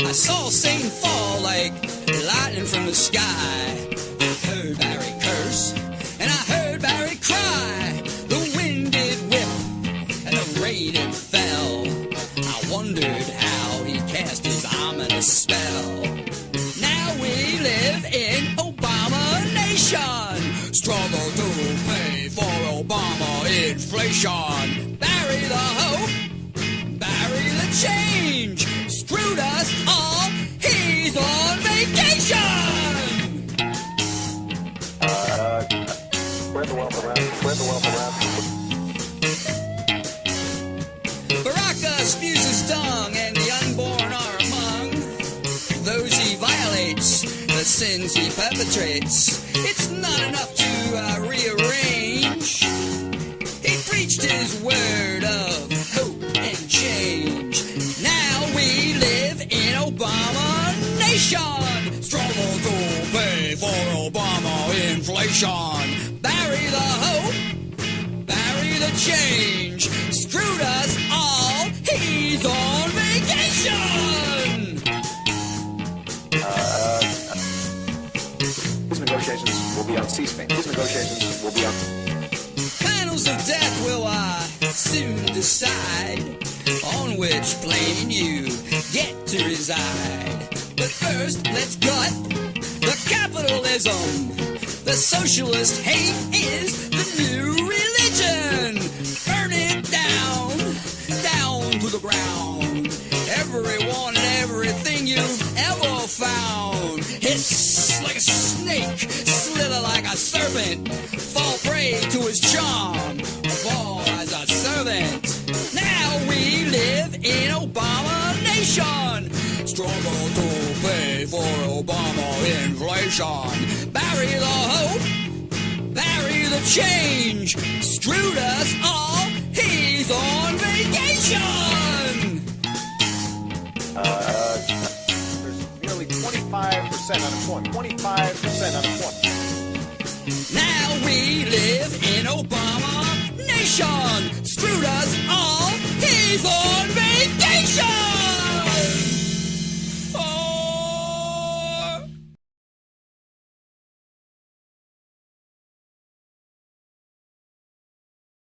I saw Satan fall like lightning from the sky. I heard Barry curse, and I heard Barry cry. The wind did whip, and the rain it fell. I wondered how he cast his ominous spell. Now we live in Obama Nation. Struggle to pay for Obama inflation. Barry the hope, Barry the change. Screwed us all, he's on vacation. Spread the wealth around. Spread the wealth around. Baraka spews his dung, and the unborn are among those he violates, the sins he perpetrates. It's not enough to rearrange. He preached his word of hope and change. Now we live in Obama Nation. Struggle to pay for Obama inflation. Barry the hope, Barry the change. Screwed us all, he's on vacation. These negotiations will be on C-SPAN. These negotiations will be on... Panels of death will soon decide on which plane you get to reside. But first, let's gut the capitalism. The socialist hate is the new religion. Burn it down, down to the ground. Everyone and everything you've ever found. Hiss like a snake, slither like a serpent. Fall prey to his charm, fall as a servant. Now we live in Obama Nation. Struggle to pay for Obama inflation. Barry the hope, Barry the change. Screwed us all, he's on vacation. There's nearly 25% unemployment. 25% unemployment. Now we live in Obama Nation. Screwed us all, he's on